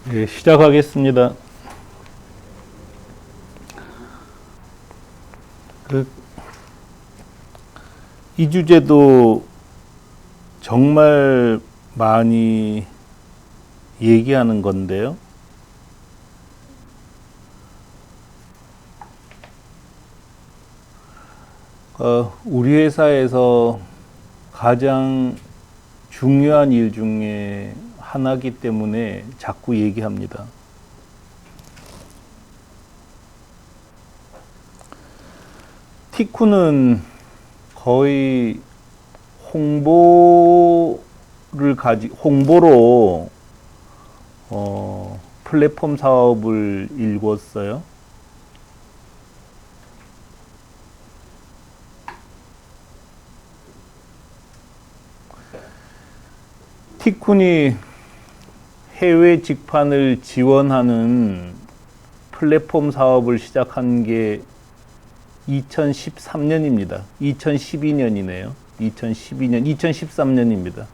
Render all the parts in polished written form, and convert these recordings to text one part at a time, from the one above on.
네, 시작하겠습니다. 그, 이 주제도 정말 많이 얘기하는 건데요. 우리 회사에서 가장 중요한 일 중에 하나이기 때문에 자꾸 얘기합니다. 티쿠는 거의 홍보로 플랫폼 사업을 일궜어요. 티쿤이 해외 직판을 지원하는 플랫폼 사업을 시작한 게 2013년입니다. 2012년이네요. 2013년입니다.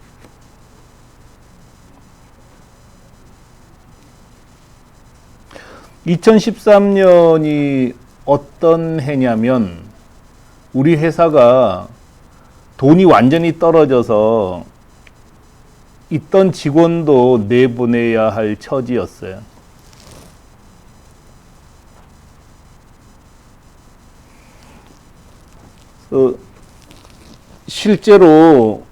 (2013년이) 어떤 해냐면 우리 회사가 돈이 완전히 떨어져서 있던 직원도 내보내야 할 처지였어요. 실제로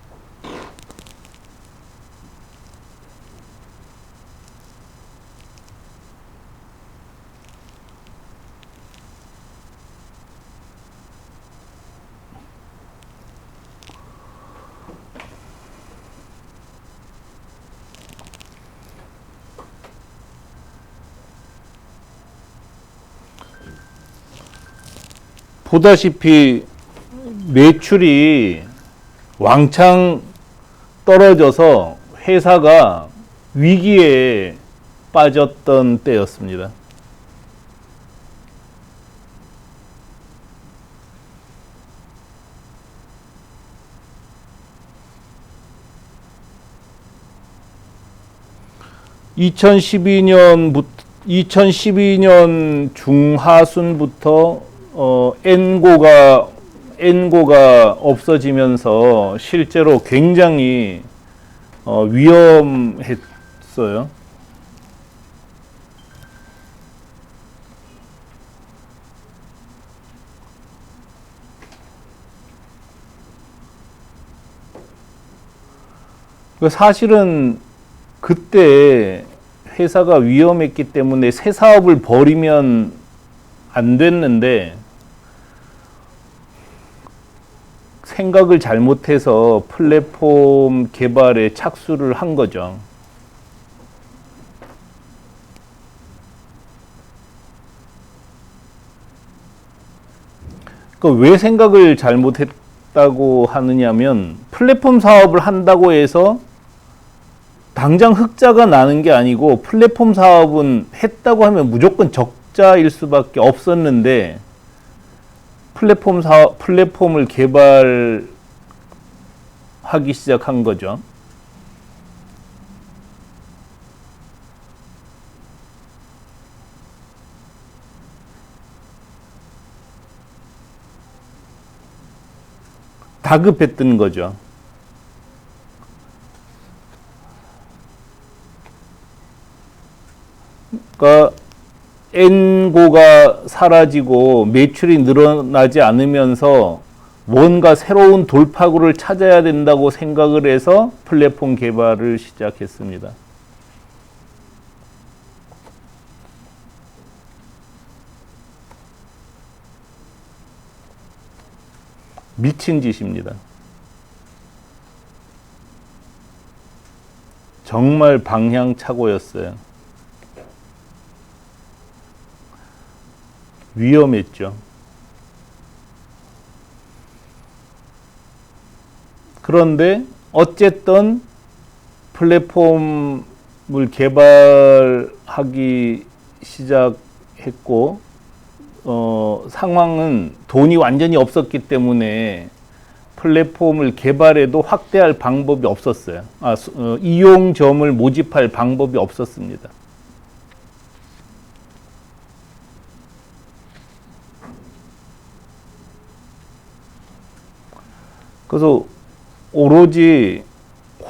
보다시피 매출이 왕창 떨어져서 회사가 위기에 빠졌던 때였습니다. (2012년) 중하순부터 엔고가 없어지면서 실제로 굉장히 위험했어요. 사실은 그때 회사가 위험했기 때문에 새 사업을 벌이면 안 됐는데 생각을 잘못해서 플랫폼 개발에 착수를 한 거죠. 그러니까 왜 생각을 잘못했다고 하느냐면 플랫폼 사업을 한다고 해서 당장 흑자가 나는 게 아니고 플랫폼 사업은 했다고 하면 무조건 적자일 수밖에 없었는데 플랫폼을 개발하기 시작한 거죠. 다급했던 거죠. 그러니까 엔고가 사라지고 매출이 늘어나지 않으면서 뭔가 새로운 돌파구를 찾아야 된다고 생각을 해서 플랫폼 개발을 시작했습니다. 미친 짓입니다. 정말 방향착오였어요. 위험했죠. 그런데 어쨌든 플랫폼을 개발하기 시작했고 상황은 돈이 완전히 없었기 때문에 플랫폼을 개발해도 확대할 방법이 없었어요. 이용점을 모집할 방법이 없었습니다. 그래서 오로지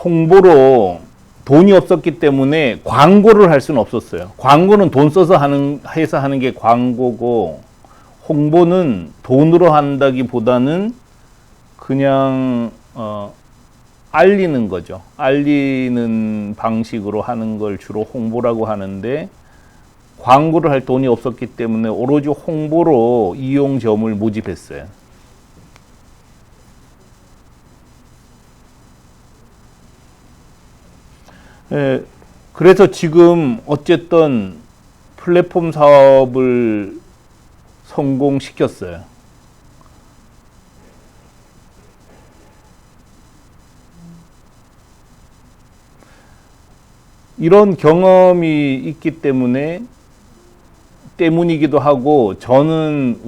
홍보로 돈이 없었기 때문에 광고를 할 수는 없었어요. 광고는 돈 써서 해서 하는 게 광고고, 홍보는 돈으로 한다기보다는 그냥 알리는 거죠. 알리는 방식으로 하는 걸 주로 홍보라고 하는데, 광고를 할 돈이 없었기 때문에 오로지 홍보로 이용점을 모집했어요. 예, 그래서 지금 어쨌든 플랫폼 사업을 성공시켰어요. 이런 경험이 있기 때문이기도 하고, 저는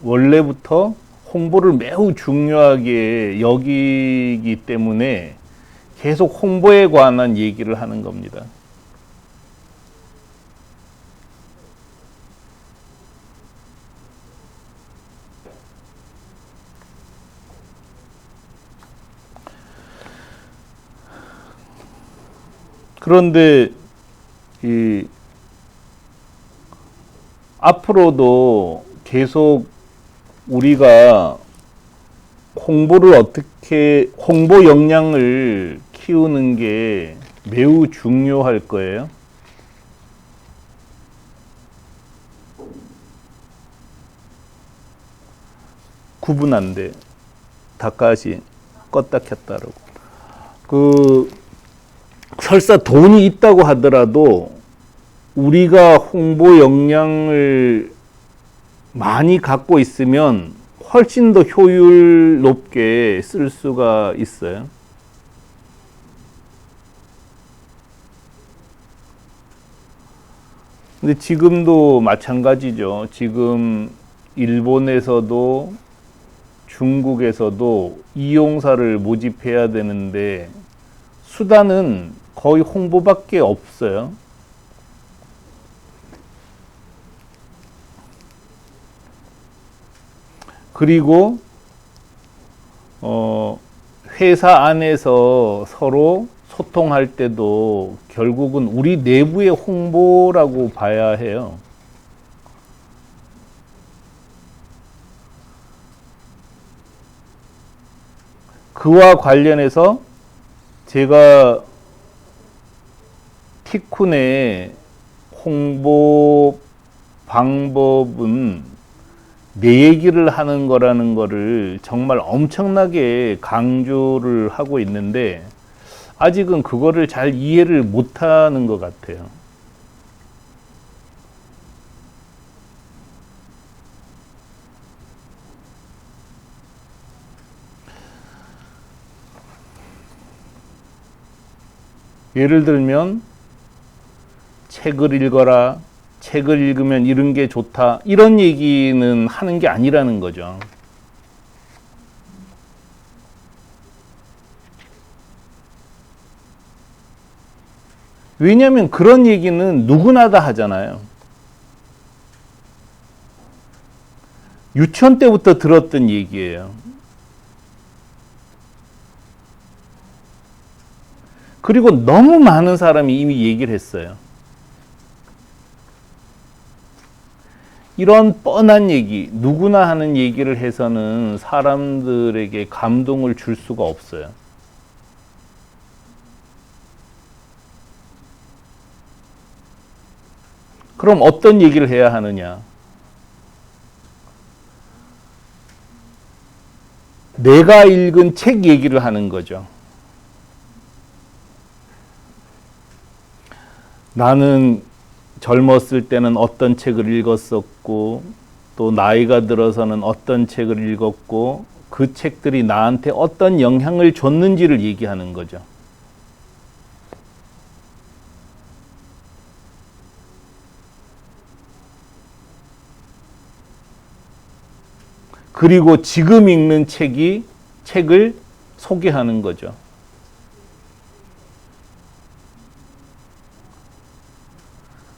원래부터 홍보를 매우 중요하게 여기기 때문에 계속 홍보에 관한 얘기를 하는 겁니다. 그런데 앞으로도 계속 우리가 홍보 역량을 키우는 게 매우 중요할 거예요. 구분 안 돼. 다까시 껐다 켰다라고. 설사 돈이 있다고 하더라도 우리가 홍보 역량을 많이 갖고 있으면 훨씬 더 효율 높게 쓸 수가 있어요. 근데 지금도 마찬가지죠. 지금 일본에서도 중국에서도 이용사를 모집해야 되는데 수단은 거의 홍보밖에 없어요. 그리고 회사 안에서 서로 소통할 때도 결국은 우리 내부의 홍보라고 봐야 해요. 그와 관련해서 제가 티쿤의 홍보 방법은 내 얘기를 하는 거라는 거를 정말 엄청나게 강조를 하고 있는데 아직은 그거를 잘 이해를 못하는 것 같아요. 예를 들면 책을 읽어라, 책을 읽으면 이런 게 좋다, 이런 얘기는 하는 게 아니라는 거죠. 왜냐하면 그런 얘기는 누구나 다 하잖아요. 유치원 때부터 들었던 얘기예요. 그리고 너무 많은 사람이 이미 얘기를 했어요. 이런 뻔한 얘기, 누구나 하는 얘기를 해서는 사람들에게 감동을 줄 수가 없어요. 그럼 어떤 얘기를 해야 하느냐? 내가 읽은 책 얘기를 하는 거죠. 나는 젊었을 때는 어떤 책을 읽었었고, 또 나이가 들어서는 어떤 책을 읽었고, 그 책들이 나한테 어떤 영향을 줬는지를 얘기하는 거죠. 그리고 지금 읽는 책을 소개하는 거죠.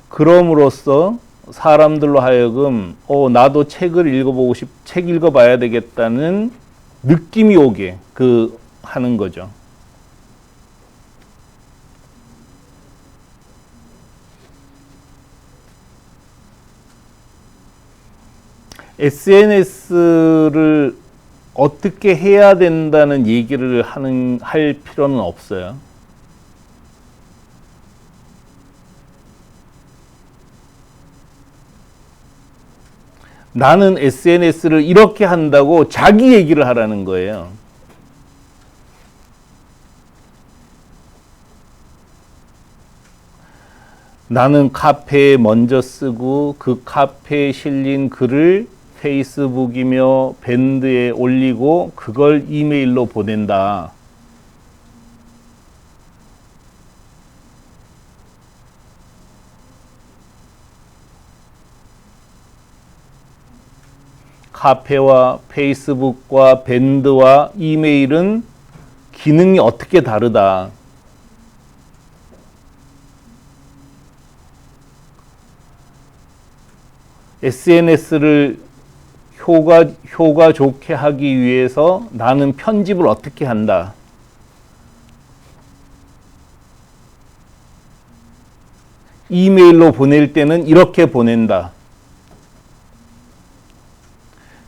그럼으로써 사람들로 하여금 나도 책 읽어봐야 되겠다는 느낌이 오게 하는 거죠. SNS를 어떻게 해야 된다는 얘기를 할 필요는 없어요. 나는 SNS를 이렇게 한다고 자기 얘기를 하라는 거예요. 나는 카페에 먼저 쓰고 그 카페에 실린 글을 페이스북이며 밴드에 올리고 그걸 이메일로 보낸다. 카페와 페이스북과 밴드와 이메일은 기능이 어떻게 다르다. SNS를 효과 좋게 하기 위해서 나는 편집을 어떻게 한다. 이메일로 보낼 때는 이렇게 보낸다.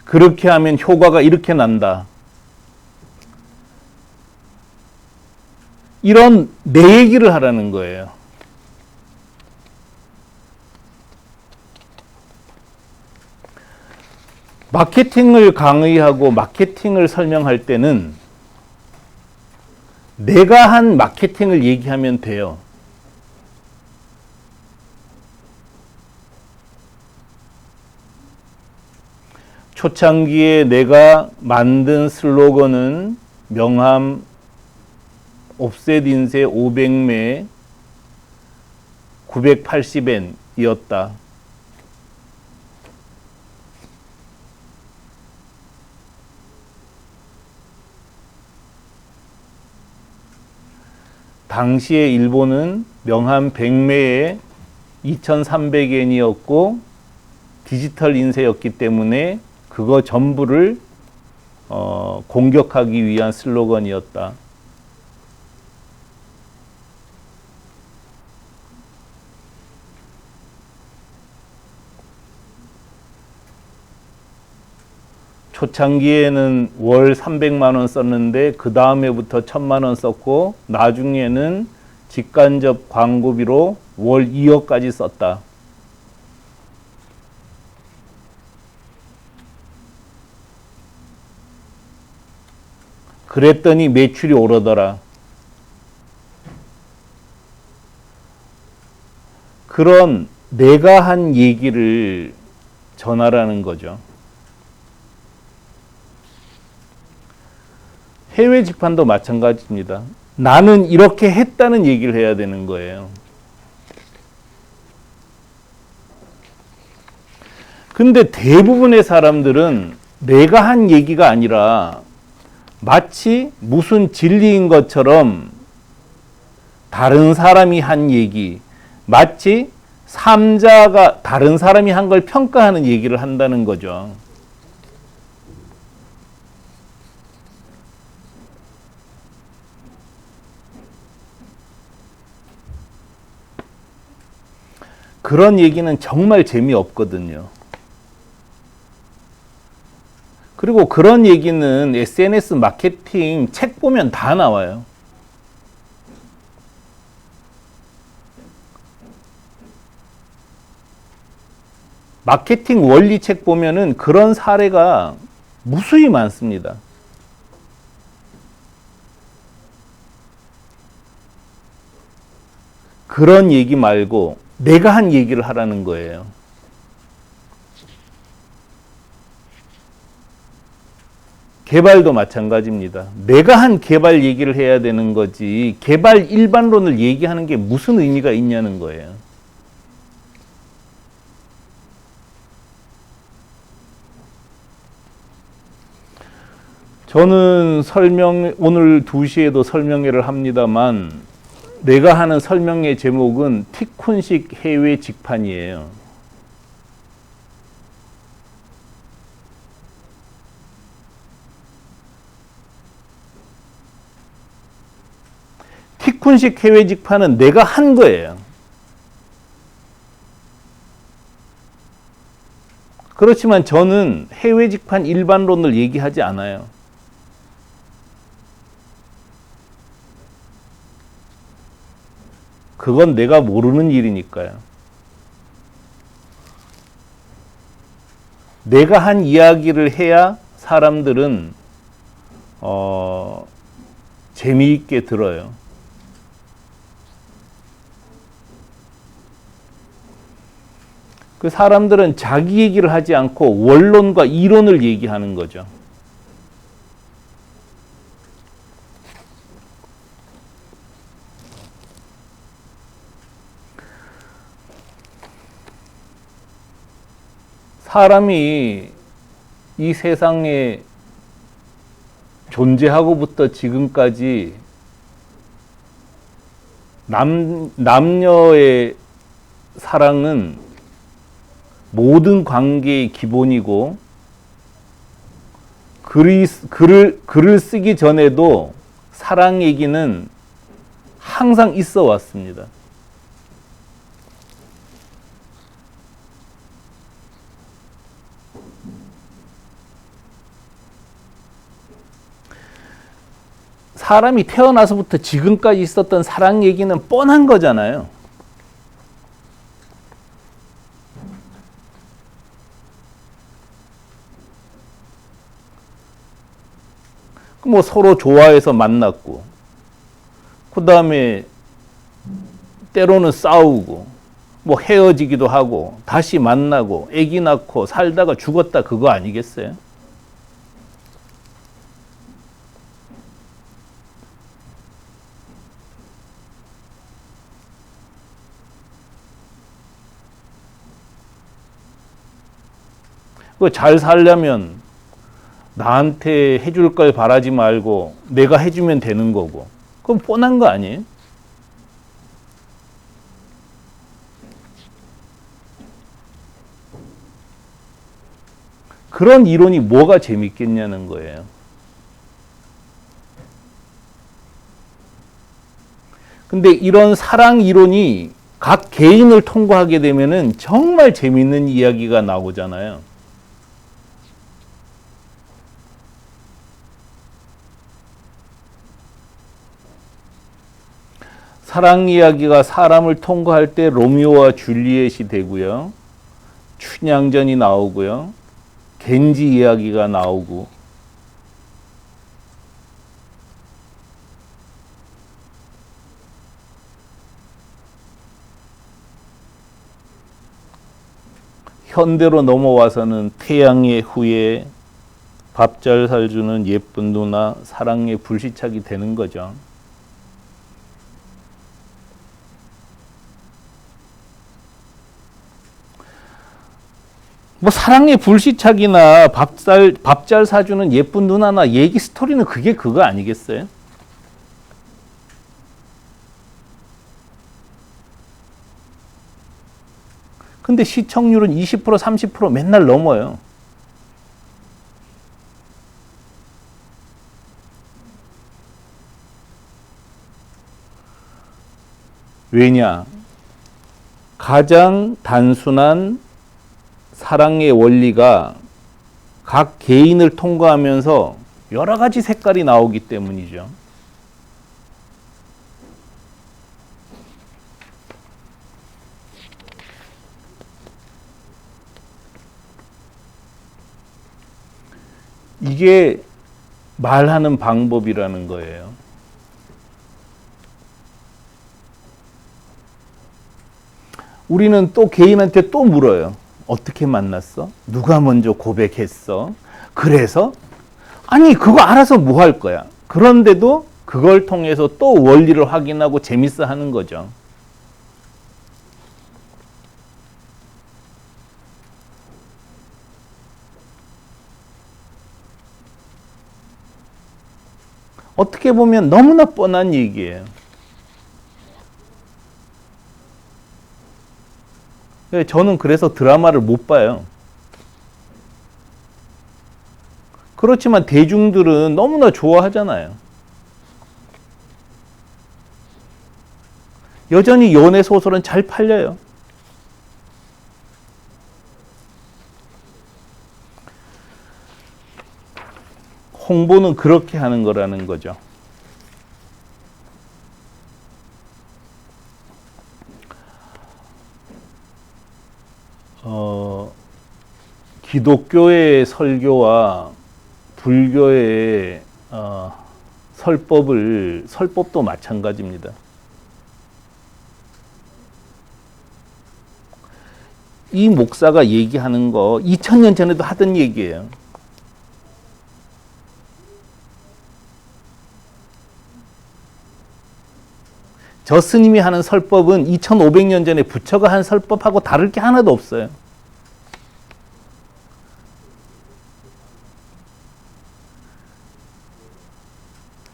그렇게 하면 효과가 이렇게 난다. 이런 내 얘기를 하라는 거예요. 마케팅을 강의하고 마케팅을 설명할 때는 내가 한 마케팅을 얘기하면 돼요. 초창기에 내가 만든 슬로건은 명함 옵셋 인쇄 500매 980엔이었다. 당시에 일본은 명함 100매에 2,300엔이었고 디지털 인쇄였기 때문에 그거 전부를 공격하기 위한 슬로건이었다. 초창기에는 월 300만 원 썼는데 그 다음에부터 1,000만 원 썼고 나중에는 직간접 광고비로 월 2억까지 썼다. 그랬더니 매출이 오르더라. 그런 내가 한 얘기를 전하라는 거죠. 해외 직판도 마찬가지입니다. 나는 이렇게 했다는 얘기를 해야 되는 거예요. 근데 대부분의 사람들은 내가 한 얘기가 아니라 마치 무슨 진리인 것처럼 다른 사람이 한 얘기, 마치 삼자가 다른 사람이 한 걸 평가하는 얘기를 한다는 거죠. 그런 얘기는 정말 재미없거든요. 그리고 그런 얘기는 SNS 마케팅 책 보면 다 나와요. 마케팅 원리 책 보면은 그런 사례가 무수히 많습니다. 그런 얘기 말고 내가 한 얘기를 하라는 거예요. 개발도 마찬가지입니다. 내가 한 개발 얘기를 해야 되는 거지 개발 일반론을 얘기하는 게 무슨 의미가 있냐는 거예요. 저는 오늘 2시에도 설명회를 합니다만 내가 하는 설명회 제목은 티쿤식 해외 직판이에요. 시쿤식 해외 직파는 내가 한 거예요. 그렇지만 저는 해외 직판 일반론을 얘기하지 않아요. 그건 내가 모르는 일이니까요. 내가 한 이야기를 해야 사람들은 재미있게 들어요. 그 사람들은 자기 얘기를 하지 않고 원론과 이론을 얘기하는 거죠. 사람이 이 세상에 존재하고부터 지금까지 남녀의 사랑은 모든 관계의 기본이고, 글을 쓰기 전에도 사랑 얘기는 항상 있어 왔습니다. 사람이 태어나서부터 지금까지 있었던 사랑 얘기는 뻔한 거잖아요. 뭐 서로 좋아해서 만났고, 그 다음에 때로는 싸우고, 뭐 헤어지기도 하고, 다시 만나고, 아기 낳고, 살다가 죽었다, 그거 아니겠어요? 잘 살려면 나한테 해줄 걸 바라지 말고 내가 해주면 되는 거고, 그건 뻔한 거 아니에요? 그런 이론이 뭐가 재밌겠냐는 거예요. 근데 이런 사랑 이론이 각 개인을 통과하게 되면은 정말 재밌는 이야기가 나오잖아요. 사랑 이야기가 사람을 통과할 때 로미오와 줄리엣이 되고요. 춘향전이 나오고요. 겐지 이야기가 나오고. 현대로 넘어와서는 태양의 후예, 밥 잘 사주는 예쁜 누나, 사랑의 불시착이 되는 거죠. 뭐 사랑의 불시착이나 밥 잘 사주는 예쁜 누나나 얘기 스토리는 그거 아니겠어요? 근데 시청률은 20% 30% 맨날 넘어요. 왜냐? 가장 단순한 사랑의 원리가 각 개인을 통과하면서 여러 가지 색깔이 나오기 때문이죠. 이게 말하는 방법이라는 거예요. 우리는 또 개인한테 또 물어요. 어떻게 만났어? 누가 먼저 고백했어? 그래서? 아니, 그거 알아서 뭐 할 거야? 그런데도 그걸 통해서 또 원리를 확인하고 재밌어 하는 거죠. 어떻게 보면 너무나 뻔한 얘기예요. 저는 그래서 드라마를 못 봐요. 그렇지만 대중들은 너무나 좋아하잖아요. 여전히 연애 소설은 잘 팔려요. 홍보는 그렇게 하는 거라는 거죠. 기독교의 설교와 불교의 설법도 마찬가지입니다. 이 목사가 얘기하는 거 2000년 전에도 하던 얘기예요. 저 스님이 하는 설법은 2500년 전에 부처가 한 설법하고 다를 게 하나도 없어요.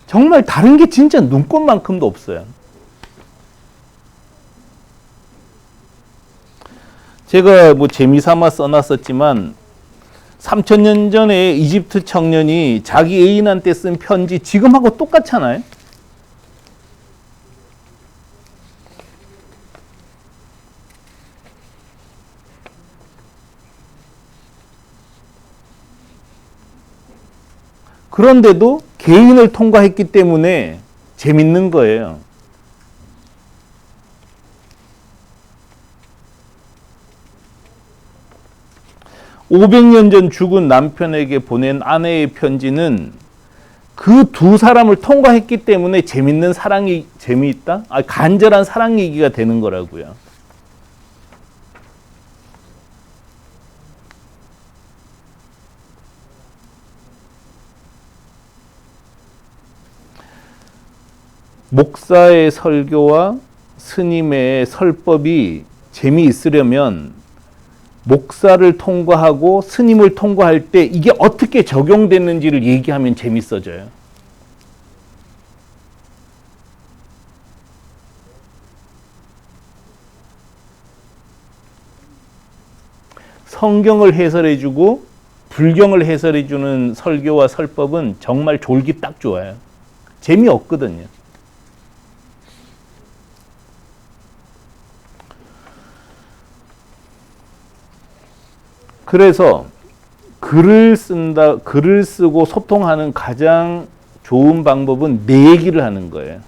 정말 다른 게 진짜 눈꽃만큼도 없어요. 제가 뭐 재미삼아 써놨었지만 3000년 전에 이집트 청년이 자기 애인한테 쓴 편지 지금하고 똑같잖아요. 그런데도 개인을 통과했기 때문에 재밌는 거예요. (500년) 전 죽은 남편에게 보낸 아내의 편지는 그 두 사람을 통과했기 때문에 재밌는 사랑이 재미있다? 간절한 사랑 얘기가 되는 거라고요. 목사의 설교와 스님의 설법이 재미있으려면 목사를 통과하고 스님을 통과할 때 이게 어떻게 적용됐는지를 얘기하면 재밌어져요. 성경을 해설해주고 불경을 해설해주는 설교와 설법은 정말 졸기 딱 좋아요. 재미없거든요. 그래서 글을 쓰고 소통하는 가장 좋은 방법은 내 얘기를 하는 거예요.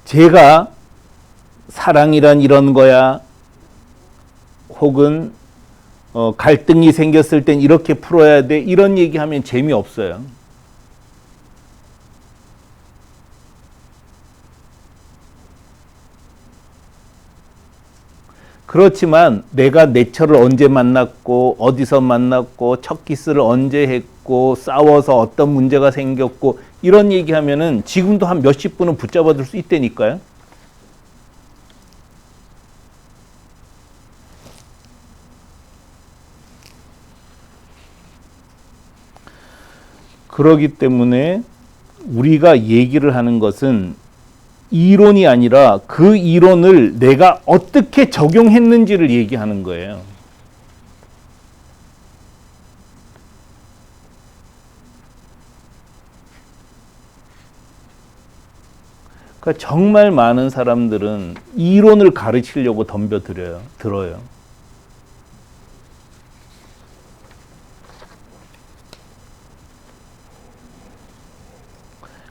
제가 사랑이란 이런 거야, 혹은 갈등이 생겼을 땐 이렇게 풀어야 돼, 이런 얘기하면 재미없어요. 그렇지만 내가 내처를 언제 만났고 어디서 만났고 첫 키스를 언제 했고 싸워서 어떤 문제가 생겼고 이런 얘기하면은 지금도 한 몇십 분은 붙잡아둘 수 있다니까요. 그러기 때문에 우리가 얘기를 하는 것은 이론이 아니라 그 이론을 내가 어떻게 적용했는지를 얘기하는 거예요. 그러니까 정말 많은 사람들은 이론을 가르치려고 들어요.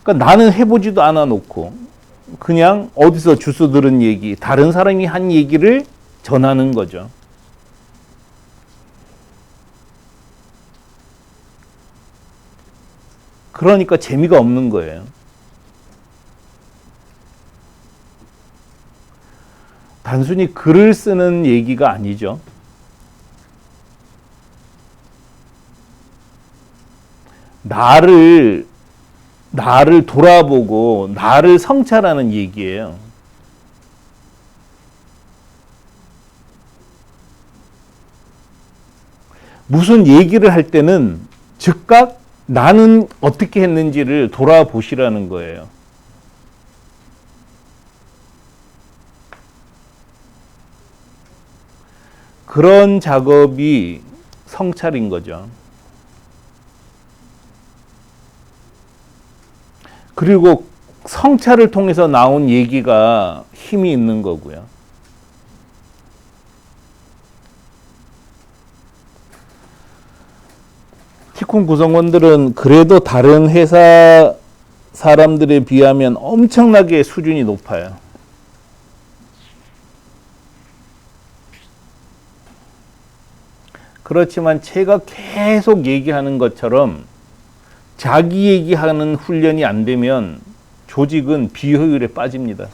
그러니까 나는 해보지도 않아 놓고 그냥 어디서 주워 들은 얘기, 다른 사람이 한 얘기를 전하는 거죠. 그러니까 재미가 없는 거예요. 단순히 글을 쓰는 얘기가 아니죠. 나를 돌아보고 나를 성찰하는 얘기예요. 무슨 얘기를 할 때는 즉각 나는 어떻게 했는지를 돌아보시라는 거예요. 그런 작업이 성찰인 거죠. 그리고 성찰을 통해서 나온 얘기가 힘이 있는 거고요. 티쿤 구성원들은 그래도 다른 회사 사람들에 비하면 엄청나게 수준이 높아요. 그렇지만 제가 계속 얘기하는 것처럼 자기 얘기하는 훈련이 안 되면 조직은 비효율에 빠집니다.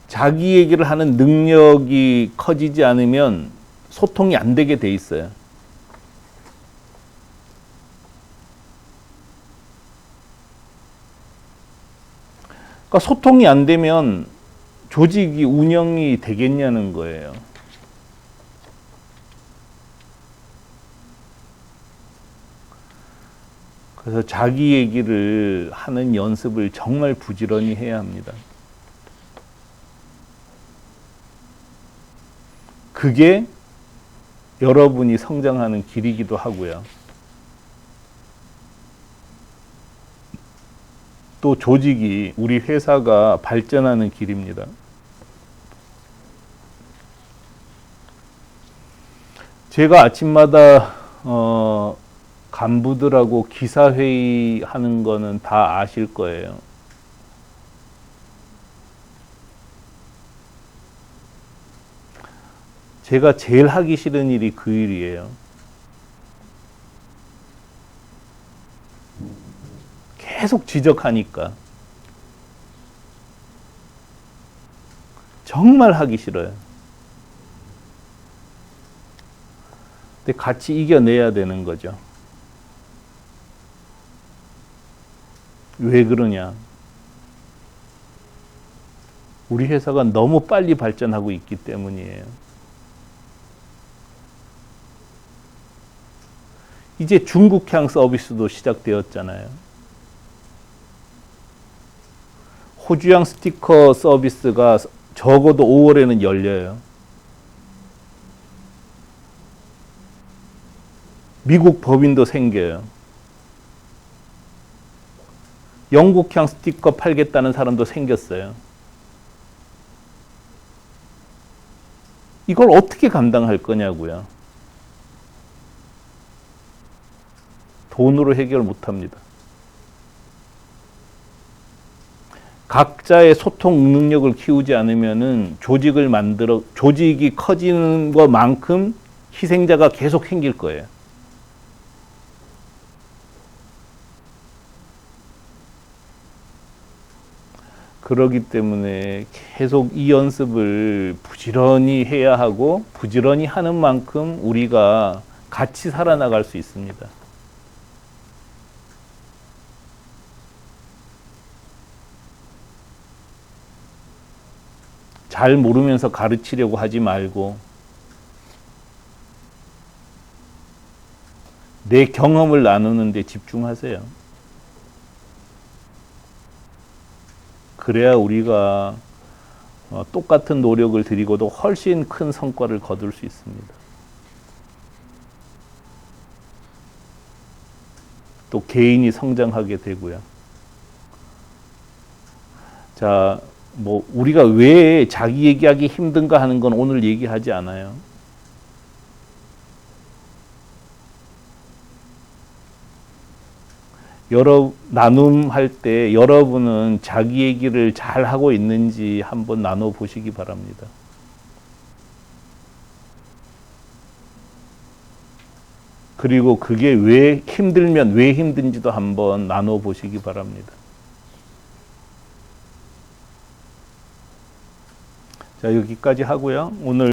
자기 얘기를 하는 능력이 커지지 않으면 소통이 안 되게 돼 있어요. 그러니까 소통이 안 되면 조직이 운영이 되겠냐는 거예요. 그래서 자기 얘기를 하는 연습을 정말 부지런히 해야 합니다. 그게 여러분이 성장하는 길이기도 하고요. 또 조직이, 우리 회사가 발전하는 길입니다. 제가 아침마다 간부들하고 기사회의 하는 거는 다 아실 거예요. 제가 제일 하기 싫은 일이 그 일이에요. 계속 지적하니까 정말 하기 싫어요. 근데 같이 이겨내야 되는 거죠. 왜 그러냐? 우리 회사가 너무 빨리 발전하고 있기 때문이에요. 이제 중국향 서비스도 시작되었잖아요. 호주향 스티커 서비스가 적어도 5월에는 열려요. 미국 법인도 생겨요. 영국향 스티커 팔겠다는 사람도 생겼어요. 이걸 어떻게 감당할 거냐고요. 돈으로 해결 못합니다. 각자의 소통 능력을 키우지 않으면은 조직이 커지는 것만큼 희생자가 계속 생길 거예요. 그렇기 때문에 계속 이 연습을 부지런히 해야 하고, 부지런히 하는 만큼 우리가 같이 살아나갈 수 있습니다. 잘 모르면서 가르치려고 하지 말고 내 경험을 나누는 데 집중하세요. 그래야 우리가 똑같은 노력을 들이고도 훨씬 큰 성과를 거둘 수 있습니다. 또 개인이 성장하게 되고요. 자, 우리가 왜 자기 얘기하기 힘든가 하는 건 오늘 얘기하지 않아요. 나눔할 때 여러분은 자기 얘기를 잘 하고 있는지 한번 나눠 보시기 바랍니다. 그리고 그게 왜 힘들면 왜 힘든지도 한번 나눠 보시기 바랍니다. 자, 여기까지 하고요. 오늘